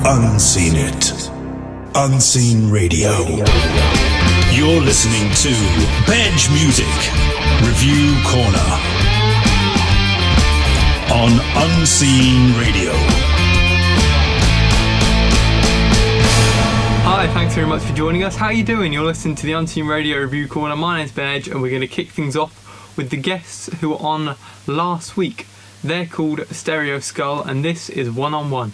UnSeeNN. Unseen Radio. You're listening to Bedge Music Review Corner on UnSeeNN Radio. Hi, thanks very much for joining us. How are you doing? You're listening to the UnSeeNN Radio Review Corner. My name's Bedge, and we're going to kick things off with the guests who were on last week. They're called Stereo Skull, and this is One on One.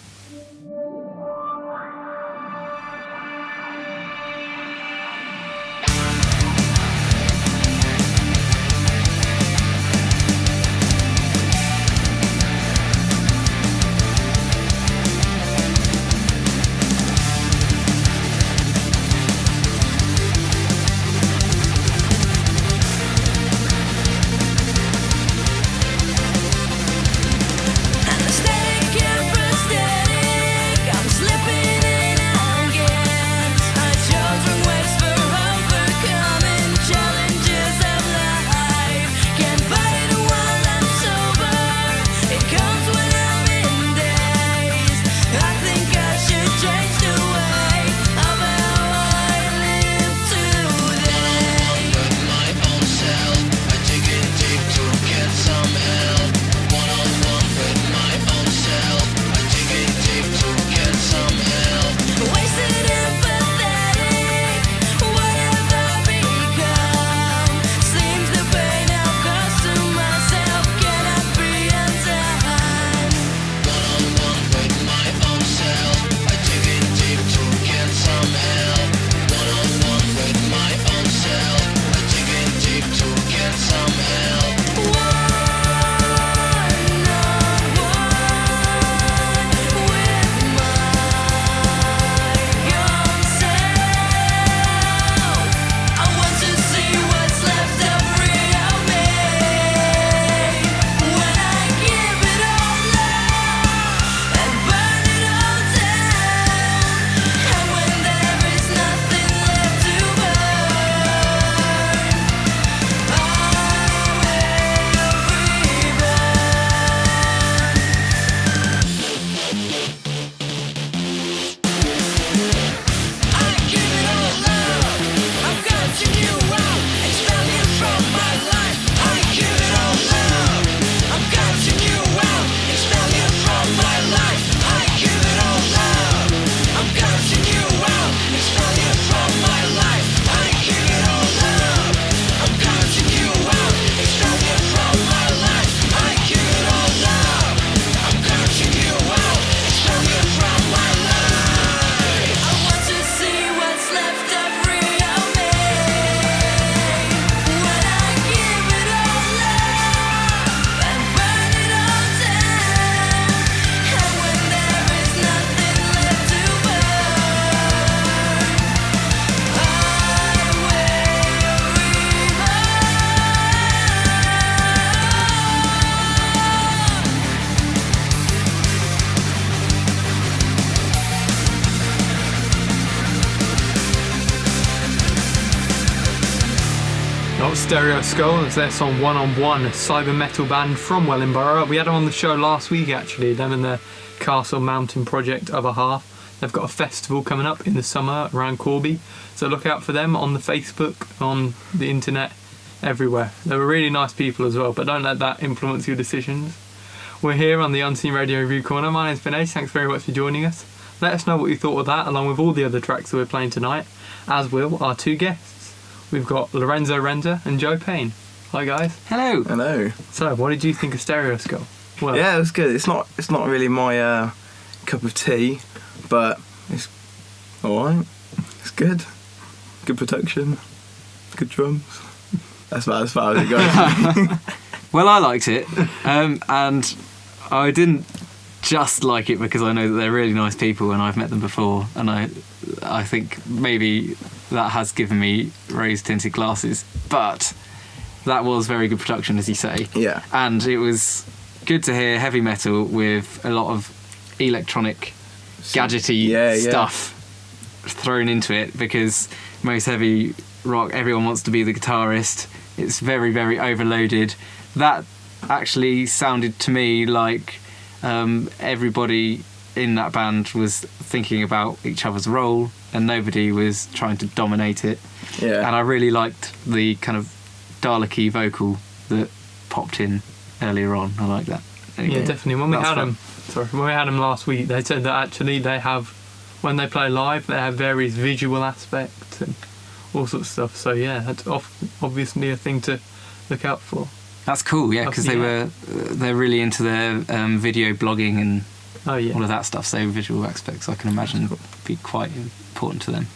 Stereo Skull, it's their song One on One, a cyber metal band from Wellingborough. We had them on the show last week actually, them and their Castle Mountain project Other Half. They've got a festival coming up in the summer around Corby, so look out for them on the Facebook, on the internet, everywhere. They were really nice people as well, but don't let that influence your decisions. We're here on the UnSeeNN Radio Review Corner. My name's Bedge, thanks very much for joining us. Let us know what you thought of that, along with all the other tracks that we're playing tonight, as will our two guests. We've got Lorenzo, Renda and Joe Payne. Hi guys. Hello. Hello. So, what did you think of Stereo Skull? Well, yeah, it was good. It's not really my cup of tea, but it's alright. It's good. Good production. Good drums. That's about as far as it goes. Well, I liked it, and I didn't just like it because I know that they're really nice people and I've met them before, and I think maybe that has given me rose-tinted glasses, but that was very good production, as you say. Yeah. And it was good to hear heavy metal with a lot of electronic, gadgety stuff thrown into it, because most heavy rock, everyone wants to be the guitarist. It's very, very overloaded. That actually sounded to me like everybody in that band was thinking about each other's role, and nobody was trying to dominate it. Yeah. And I really liked the kind of Dalek-y vocal that popped in earlier on. I like that. Anyway, Yeah, definitely. When we that's had fun. when we had them last week, they said that actually they have, when they play live, they have various visual aspects and all sorts of stuff. So yeah, that's obviously a thing to look out for. That's cool, yeah, because they're really into their video blogging and Oh yeah. all of that stuff. So visual aspects, I can imagine, would be quite important to them.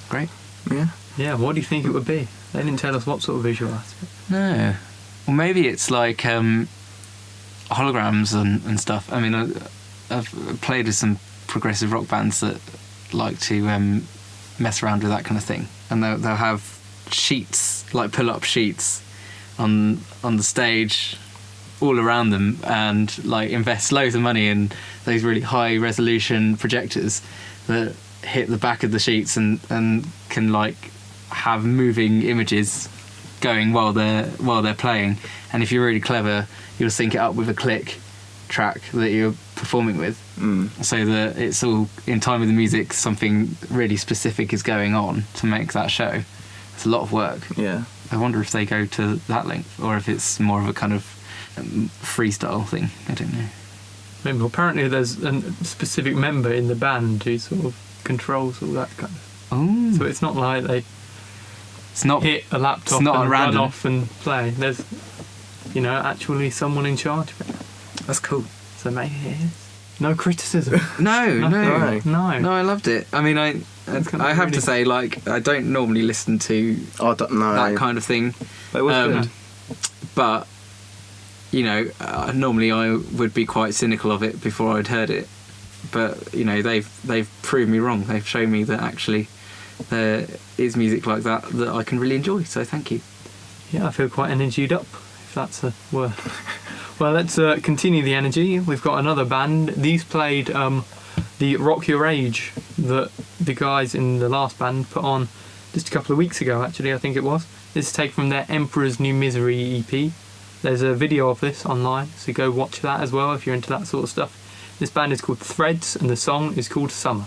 Great. Yeah. Yeah, what do you think it would be? They didn't tell us what sort of visual aspect. No. Well, maybe it's like holograms and stuff. I mean, I've played with some progressive rock bands that like to mess around with that kind of thing, and they'll have sheets, like pull-up sheets, on the stage, all around them, and like invest loads of money in those really high-resolution projectors that hit the back of the sheets and can like have moving images going while they're playing. And if you're really clever, you'll sync it up with a click track that you're performing with, so that it's all in time with the music. Something really specific is going on to make that show. It's a lot of work. Yeah. I wonder if they go to that length, or if it's more of a kind of freestyle thing. I don't know. Maybe apparently there's a specific member in the band who sort of controls all that kind of. Oh, So it's not like they it's not. hit a laptop It's not and run random. off and play. There's, actually someone in charge of it. That's cool. So maybe it is. No criticism. No, Right. No. no, I loved it. I mean, I have really- to say, like, I don't normally listen to I don't know. that kind of thing, But it was good. but normally I would be quite cynical of it before I'd heard it. But they've proved me wrong. They've shown me that actually there is music like that I can really enjoy. So thank you. Yeah, I feel quite energied up, if that's a word. Well, let's continue the energy. We've got another band. These played the Rock Your Age that the guys in the last band put on just a couple of weeks ago, actually, I think it was. This is taken from their Emperor's New Misery EP. There's a video of this online, so go watch that as well if you're into that sort of stuff. This band is called Threads, and the song is called Summer.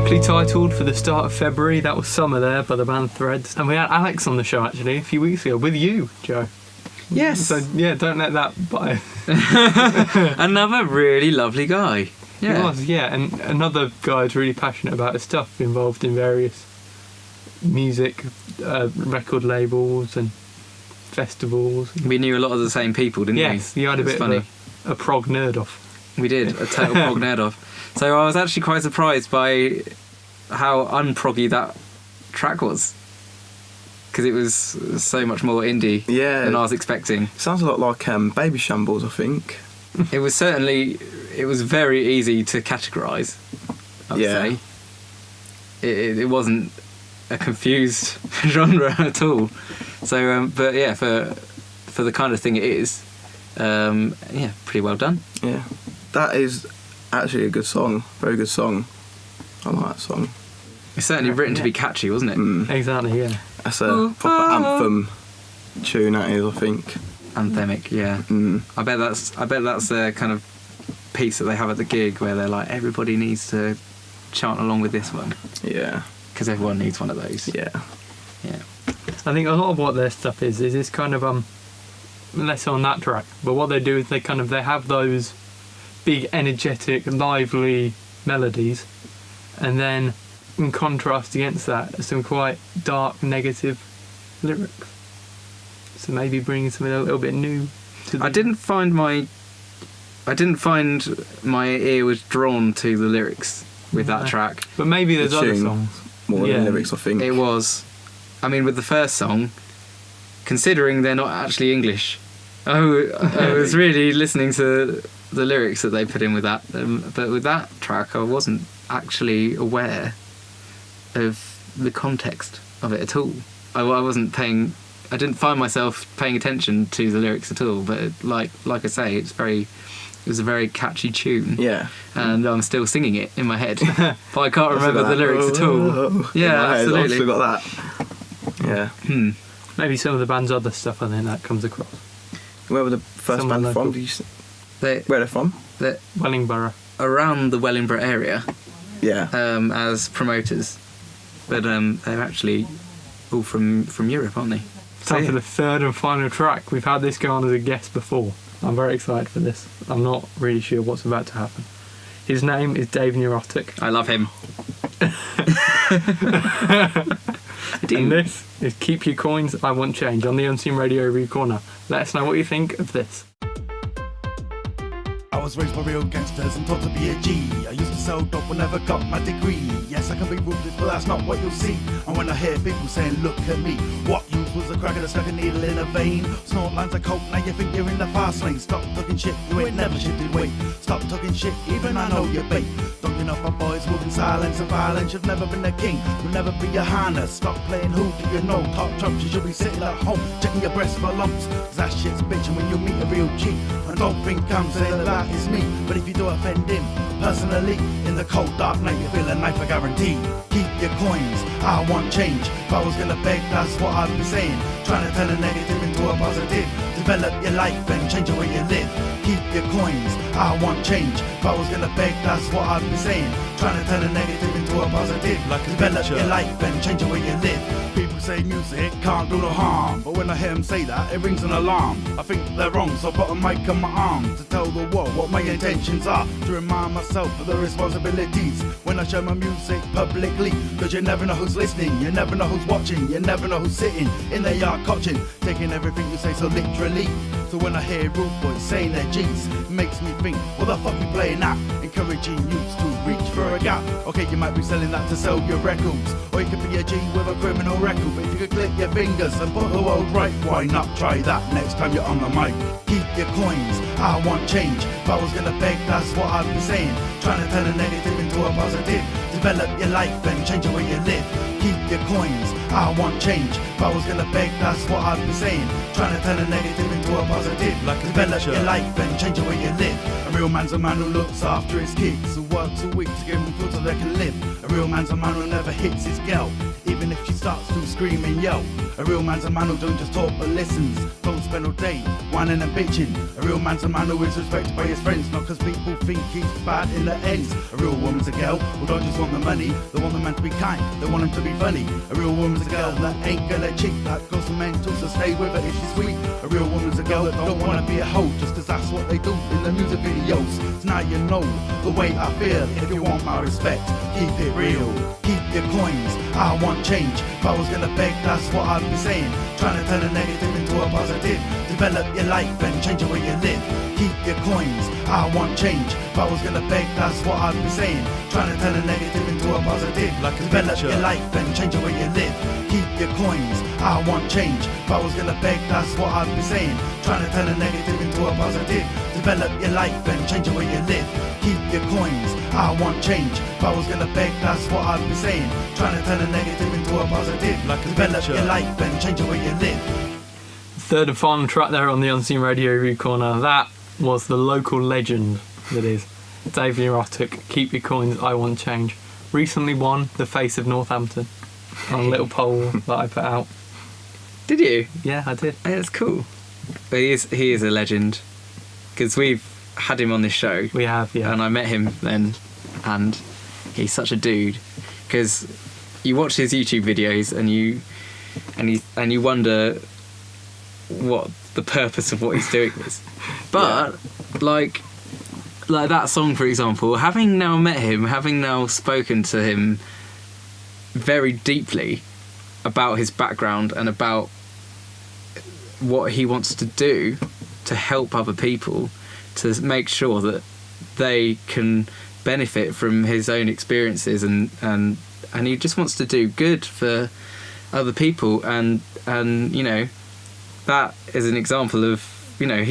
aptly titled for the start of February. That was Summer there by the band Threads. And we had Alex on the show actually a few weeks ago with you, Joe. Yes. So yeah, don't let that buy. Another really lovely guy. Yeah. He was, yeah, and another guy who's really passionate about his stuff, involved in various music, record labels and festivals. We knew a lot of the same people, didn't we? Yes, you had a bit of a prog nerd off. We did, a total prog nerd off. So I was actually quite surprised by how unproggy that track was. Because it was so much more indie than I was expecting. Sounds a lot like Baby Shambles, I think. It was very easy to categorise, I would say. It wasn't a confused genre at all. So, but yeah, for the kind of thing it is, pretty well done. Yeah. That is actually a good song. Very good song. I like that song. It's certainly written to be catchy, wasn't it? Exactly, yeah. That's a proper anthem tune, that is, I think. Anthemic, yeah. I bet that's the kind of piece that they have at the gig where they're like, everybody needs to chant along with this one. Yeah. Because everyone needs one of those. Yeah. Yeah. I think a lot of what their stuff is this kind of less on that track, but what they do is they have those big, energetic, lively melodies, and then in contrast against that, some quite dark, negative lyrics. So maybe bringing something a little bit new to the... I didn't find my ear was drawn to the lyrics with that track. But maybe there's other songs. More than lyrics, I think. It was. I mean, with the first song, considering they're not actually English, I was really listening to the lyrics that they put in with that. But with that track, I wasn't actually aware of the context of it at all. I didn't find myself paying attention to the lyrics at all. But like I say, it was a very catchy tune. Yeah. And I'm still singing it in my head, but I can't remember the lyrics at all. Yeah, absolutely. I've got that. Yeah. Maybe some of the band's other stuff, I think that comes across. Where were the first band from? Did you say? Where they're from? Wellingborough. Around the Wellingborough area. Yeah. As promoters, but they're actually all from Europe, aren't they? Time for the third and final track. We've had this go on as a guest before. I'm very excited for this. I'm not really sure what's about to happen. His name is Dave Neurotic. I love him. And this is Keep Your Coins, I Want Change on the Unseen Radio Review Corner. Let us know what you think of this. I was raised by real gangsters and taught to be a G. I used to sell dope but never got my degree. Yes, I can be ruthless, but that's not what you'll see. And when I hear people saying, look at me, what use was a cracker that stuck a needle in a vein? Snort lines of coke, now you think you're in the fast lane. Stop talking shit, you ain't never shifted weight. Stop talking shit, even I know you're bait. Dunking up our boys, moving silence and violence. You've never been a king, you'll never be a highness. Stop playing who do you know, top trumps. You should be sitting at home, checking your breasts for lumps. Cause that shit's bitchin' when you meet a real G. And don't think I'm saying that is me, but if you do offend him personally, in the cold dark night you feel a knife, I guarantee. Keep your coins, I want change. If I was gonna beg, that's what I'd be saying. Trying to turn a negative into a positive. Develop your life and change the way you live. Keep your coins, I want change. If I was gonna beg, that's what I'd be saying. Trying to turn a negative into a positive. Develop your life and change the way you live. People say music can't do no harm, but when I hear them say that, it rings an alarm. I think they're wrong, so I put a mic on my arm to tell the world what my intentions are, to remind myself of the responsibilities when I share my music publicly. Cause you never know who's listening, you never know who's watching, you never know who's sitting in their yard cotching, taking everything you say so literally. So when I hear rude boys saying their G's, it makes me think, what the fuck you playing at? Encouraging youths to reach for a gap. Okay, you might be selling that to sell your records, or you could be a G with a criminal record. But if you could click your fingers and put the world right, why not try that next time you're on the mic? Keep your coins, I want change. If I was gonna beg, that's what I'd be saying. Trying to turn a negative into a positive. Develop your life and change the way you live. Keep your coins, I want change. If I was gonna beg, that's what I'd be saying. Trying to turn a negative into a positive. Develop your life and change the way you live. A real man's a man who looks after his kids, who works a week to give them food so they can live. A real man's a man who never hits his girl. even if she starts to scream and yell. A real man's a man who don't just talk but listens, don't spend all day whining and bitching. A real man's a man who is respected by his friends, not cause people think he's bad in the ends. A real woman's a girl who don't just want the money, they want the man to be kind, they want him to be funny. A real woman's a girl that ain't gonna cheat, that goes for mental, so stay with her if she's sweet. A real woman's a girl that don't wanna be a hoe, just cause that's what they do in the music videos. So now you know the way I feel. If you want my respect, keep it real, keep your coins. I want change. If I was gonna beg, that's what I'd be saying. Trying to turn a negative into a positive. Develop your life and change the way you live. Keep your coins. I want change. If I was gonna beg, that's what I'd be saying. Trying to turn a negative into a positive. Like a Develop picture. your life and change the way you live. Keep your coins. I want change. If I was gonna beg, that's what I'd be saying. Trying to turn a negative into a positive. Develop your life and change the way you live. Keep your coins. I want change. If I was gonna beg, that's what I'd be saying. Trying to turn a negative into a positive. Like a Develop picture. your life and change the way you live. Third and final track there on the Unseen Radio Review Corner. That was the local legend that is Dave Neurotic. Keep your coins, I want change. Recently won the Face of Northampton on a little poll that I put out. Did you? Yeah, I did. Hey, that's cool. But he is a legend because we've had him on this show. We have, yeah. And I met him then, and he's such a dude because you watch his YouTube videos and you wonder what the purpose of what he's doing is. But like that song, for example, having now met him, having now spoken to him very deeply about his background and about what he wants to do to help other people, to make sure that they can benefit from his own experiences, and he just wants to do good for other people, and you know, that is an example of, you know,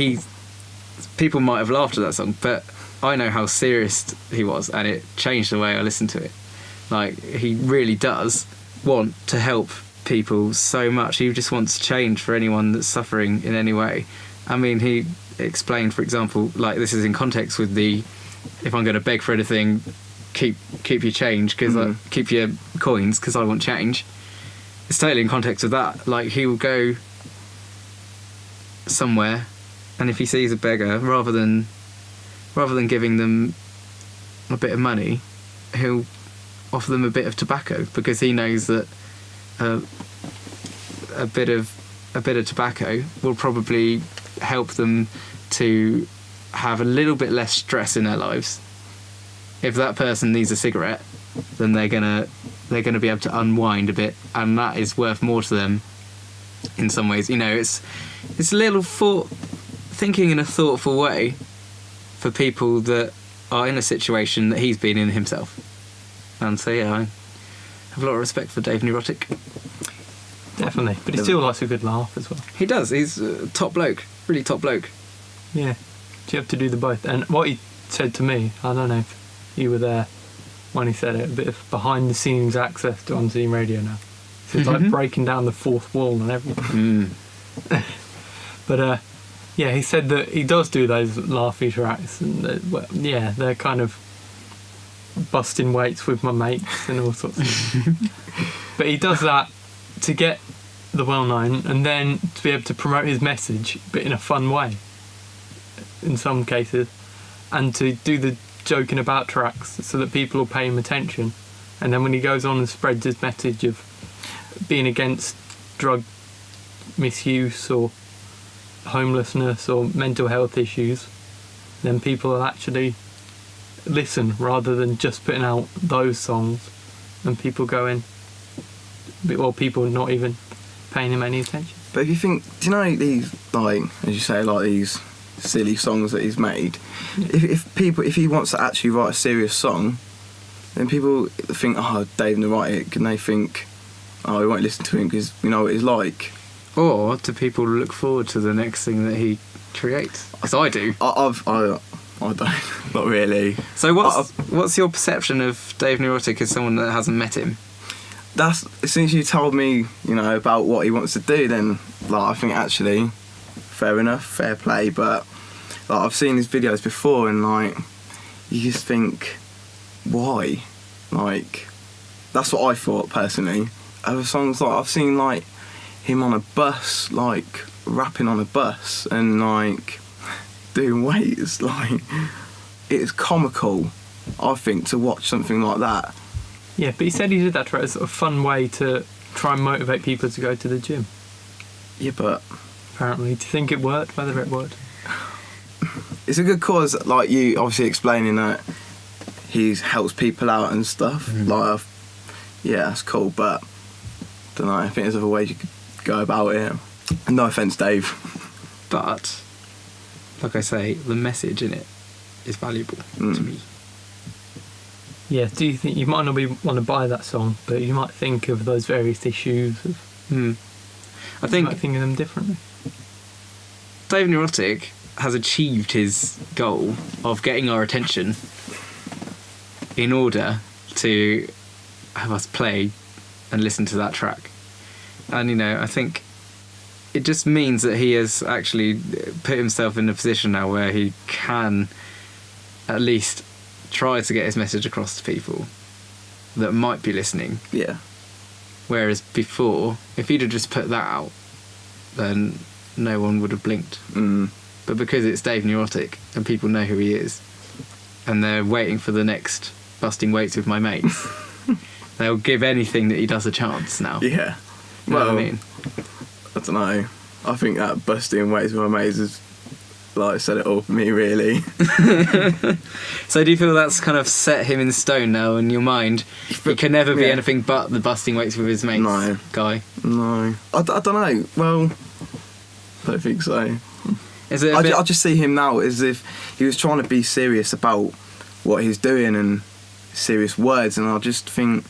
people might have laughed at that song, but I know how serious he was, and it changed the way I listened to it. Like, he really does want to help people so much. He just wants change for anyone that's suffering in any way. I mean, he explained, for example, like, this is in context with the, if I'm going to beg for anything, keep your change, because keep your coins, because I want change. It's totally in context with that. Like, he will go somewhere, and if he sees a beggar, rather than giving them a bit of money, he'll offer them a bit of tobacco, because he knows that a bit of tobacco will probably help them to have a little bit less stress in their lives. If that person needs a cigarette, then they're gonna be able to unwind a bit, and that is worth more to them in some ways. You know, it's a little thinking in a thoughtful way for people that are in a situation that he's been in himself. And so yeah, I have a lot of respect for Dave Neurotic. Definitely. But he still likes a good laugh as well. He does. He's a top bloke. Really top bloke. Yeah. So you have to do the both. And what he said to me, I don't know if you were there when he said it, a bit of behind the scenes access to Unseen Radio now. So it's like breaking down the fourth wall and everything. But yeah, he said that he does do those laughy tracks, and they're kind of busting weights with my mates and all sorts of things. But he does that to get the well-known, and then to be able to promote his message, but in a fun way in some cases, and to do the joking about tracks so that people will pay him attention. And then when he goes on and spreads his message of being against drug misuse or homelessness or mental health issues, then people will actually listen rather than just putting out those songs and people going, or people not even paying him any attention. But if you think, do you know these, like, as you say, like these silly songs that he's made, if he wants to actually write a serious song, then people think, oh, Dave Neurotic, and they think, oh, we won't listen to him because we know what he's like. Or do people look forward to the next thing that he creates? Because I do. I don't, not really. So what's your perception of Dave Neurotic as someone that hasn't met him? That's, since you told me, you know, about what he wants to do, then like I think actually fair enough, fair play. But like, I've seen his videos before, and like you just think, why? Like, that's what I thought personally. other songs, like I've seen like him on a bus, like rapping on a bus and like doing weights. Like it's comical, I think, to watch something like that. Yeah, but he said he did that to a sort of fun way to try and motivate people to go to the gym. Yeah, but Apparently, do you think it worked? Whether it worked? it's a good cause. Like you obviously explaining that he helps people out and stuff. Like, yeah, that's cool. But don't know. I think there's other ways you could go about it. No offense, Dave. But, like I say, the message in it is valuable to me. Yeah, do you think you might not want to buy that song, but you might think of those various issues? I think you might think of them differently. Dave Neurotic has achieved his goal of getting our attention in order to have us play and listen to that track. And, you know, I think it just means that he has actually put himself in a position now where he can at least try to get his message across to people that might be listening. Yeah. Whereas before, if he'd have just put that out, then no one would have blinked. But because it's Dave Neurotic and people know who he is, and they're waiting for the next Busting Weights with My Mates, they'll give anything that he does a chance now. Yeah. You know what I mean? I don't know. I think that Busting Weights with My Mates is, like, said it all for me, really. So do you feel that's kind of set him in stone now in your mind? He can never be Yeah. anything but the Busting Weights with his mates guy? No. I don't know. Well, I don't think so. Is it I just see him now as if he was trying to be serious about what he's doing and serious words, and I just think,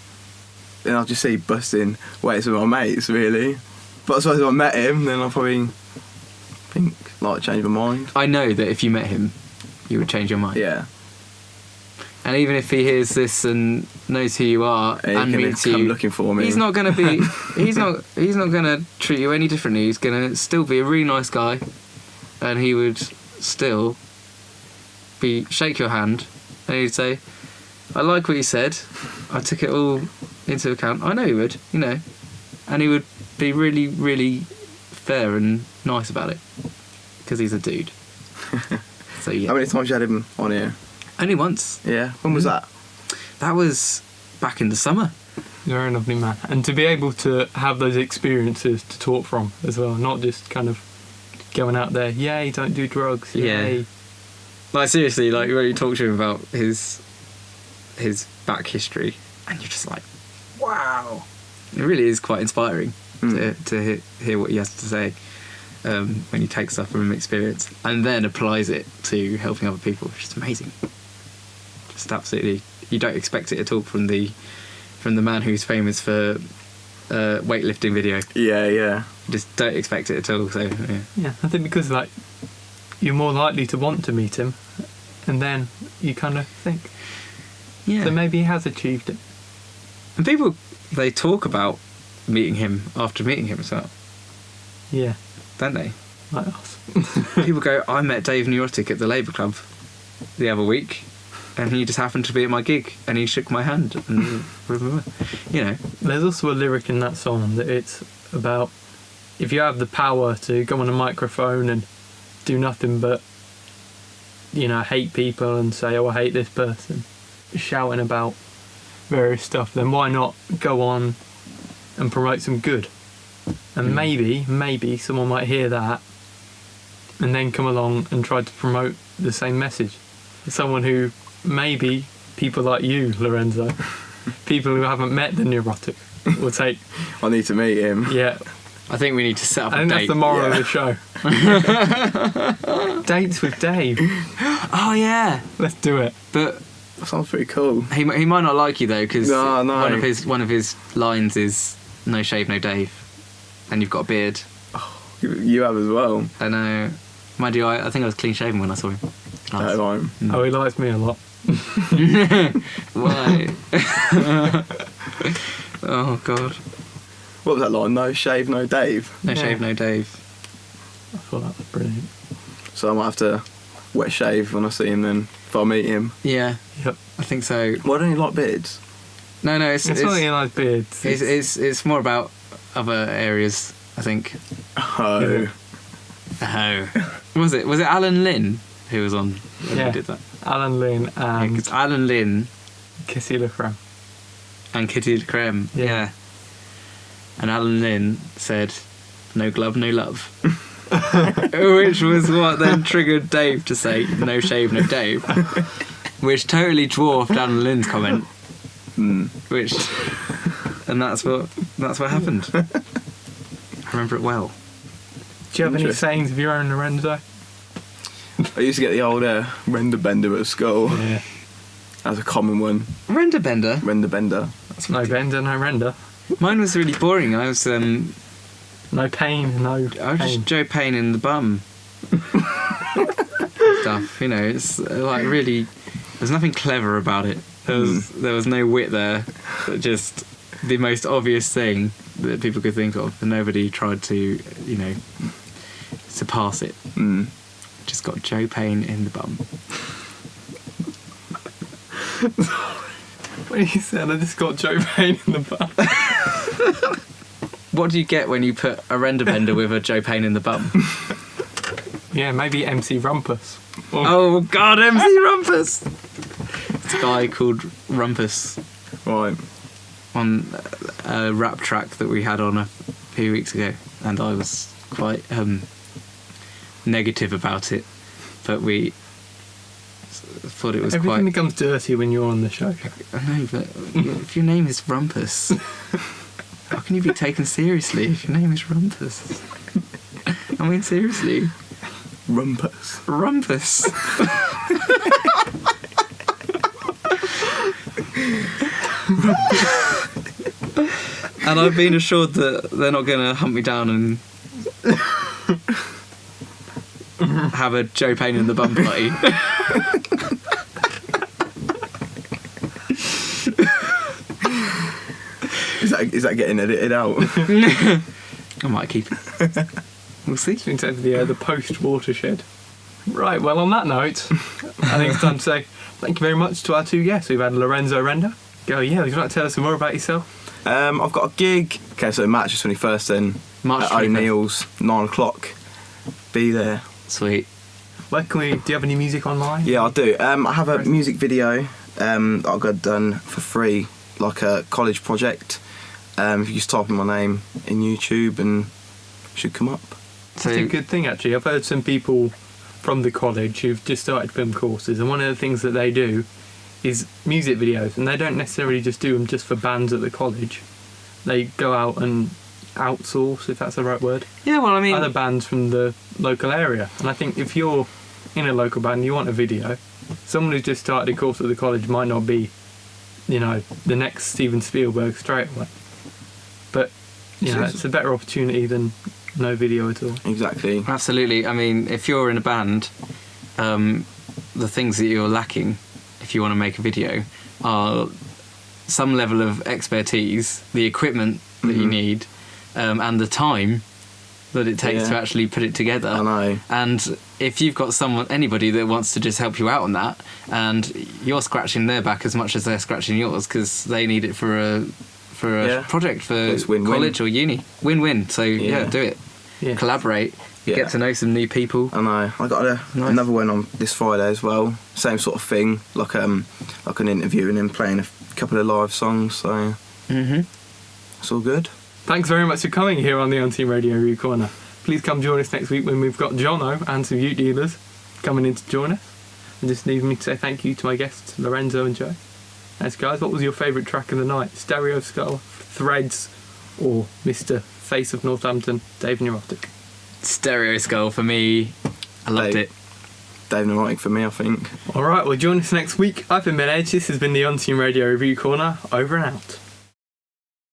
and I'll just see Busting Weights with My Mates, really. But I suppose if I met him, then I'll probably think, like, change my mind. I know that if you met him, you would change your mind. Yeah. And even if he hears this and knows who you are and he can meets come you, looking for me. he's not going to be. he's not going to treat you any differently. He's going to still be a really nice guy, and he would still shake your hand, and he'd say, "I like what you said. I took it all into account." I know he would, you know, and he would be really, really fair and nice about it because he's a dude. So yeah. How many times you had him on here? Only once. Yeah. When was that? That was back in the summer. You're a lovely man. And to be able to have those experiences to talk from as well, not just kind of going out there, yay, don't do drugs, yay. Yeah. Like, seriously, like, when you talk to him about his back history, and you're just like, wow. It really is quite inspiring to hear what he has to say when he takes stuff from experience and then applies it to helping other people. It's just amazing. Just absolutely, you don't expect it at all from the man who's famous for weightlifting video. Yeah. You just don't expect it at all. So Yeah, I think because, like, you're more likely to want to meet him, and then you kind of think, yeah. so maybe he has achieved it. And people, they talk about meeting him after meeting him as well, Yeah, don't they? like us. People go, I met Dave Neurotic at the Labour Club the other week, and he just happened to be at my gig, and he shook my hand, and you know. There's also a lyric in that song that it's about if you have the power to go on a microphone and do nothing but, you know, hate people and say, oh, I hate this person, shouting about various stuff, then why not go on and promote some good? And maybe someone might hear that and then come along and try to promote the same message. Someone who maybe people like you, Lorenzo, people who haven't met the Neurotic will take. I need to meet him. Yeah, I think we need to set up I a think date. that's the moral of the show. Dates with Dave. Oh yeah, Let's do it. but That sounds pretty cool. he might not like you though, because No. one of his lines is "No shave, no Dave," and you've got a beard. You have as well. I know. Mind you, I think I was clean shaven when I saw him. Nice. Right. Oh, he likes me a lot. Why? Oh god. What was that line? No shave, no Dave. No Yeah. shave, no Dave. I thought that was brilliant. So I might have to wet shave when I see him then, if I meet him. Yeah, Yep. I think so. Why don't you like beards? No, it's It's not Eli's beard. it's more about other areas, I think. Oh. Oh. Was it Alan Lynn who was on when Yeah. we did that? Alan Lynn and It's Alan Lynn Kissy LaCreme. and Kitty the Creme. Yeah. Yeah. And Alan Lynn said, "No glove, no love." Which was what then triggered Dave to say, "No shave, no Dave." Which totally dwarfed Alan Lynn's comment. Which, and that's what happened. I remember it well. Do you have any Interesting. sayings of your own, Lorenzo? I used to get the old Renda bender at school. Yeah. That's a common one. Render bender. Renda bender. No bender, no render. Mine was really boring. I was No pain, no I was pain. just Joe Payne in the bum. Stuff, you know. It's like really. There's nothing clever about it. There was no wit there. Just the most obvious thing that people could think of, and nobody tried to, you know, surpass it. Just got Joe Payne in the bum. When you said I just got Joe Payne in the bum. What do you get when you put a render bender with a Joe Payne in the bum? Yeah, maybe MC Rumpus. Oh God, MC Rumpus! It's a guy called Rumpus Right. on a rap track that we had on a few weeks ago, and I was quite negative about it, but we thought it was Everything quite. becomes dirty when you're on the show. I know, but if your name is Rumpus, how can you be taken seriously if your name is Rumpus? I mean, seriously, Rumpus. Rumpus. And I've been assured that they're not going to hunt me down and have a Joe Payne in the bum party. Is that getting edited out? I might keep it. We'll see. Into the post-watershed. Right, well, on that note, I think it's time to say thank you very much to our two guests. We've had Lorenzo Renda. Would you like to tell us some more about yourself? I've got a gig. Okay, so March 21st then. March at 21st. O'Neill's, 9 o'clock. Be there. Sweet. Where can we? Do you have any music online? Yeah, I do. I have a music video that I got done for free, like a college project. If you just type in my name in YouTube, and it should come up. It's a good thing, actually. I've heard some people from the college who've just started film courses, and one of the things that they do is music videos, and they don't necessarily just do them just for bands at the college. They go out and outsource, if that's the right word, Yeah, well, I mean, other bands from the local area. And I think if you're in a local band and you want a video, someone who's just started a course at the college might not be, the next Steven Spielberg straight away. But, it's a better opportunity than no video at all. Exactly. absolutely. I mean, if you're in a band, the things that you're lacking, if you want to make a video, are some level of expertise, the equipment that you need, and the time that it takes to actually put it together. I know. And if you've got anybody that wants to just help you out on that, and you're scratching their back as much as they're scratching yours because they need it for a project for It's win-win. college or uni, win-win. So yeah, do it. Yeah. Collaborate. Yeah. Get to know some new people. I know. I got another one on this Friday as well. Same sort of thing, like an interview and then playing a couple of live songs. So it's all good. Thanks very much for coming here on the UnSeeNN Radio Review Corner. Please come join us next week when we've got Jono and some ute dealers coming in to join us. And just leave me to say thank you to my guests, Lorenzo and Joe. Thanks, guys. What was your favourite track of the night? Stereo Skull, Threads, or Mr. Face of Northampton, Dave Neurotic? Stereo Skull for me. I loved it. Dave Neurotic for me, I think. Alright, well, join us next week. I've been Bedge. This has been the UnSeeNN Radio Review Corner. Over and out.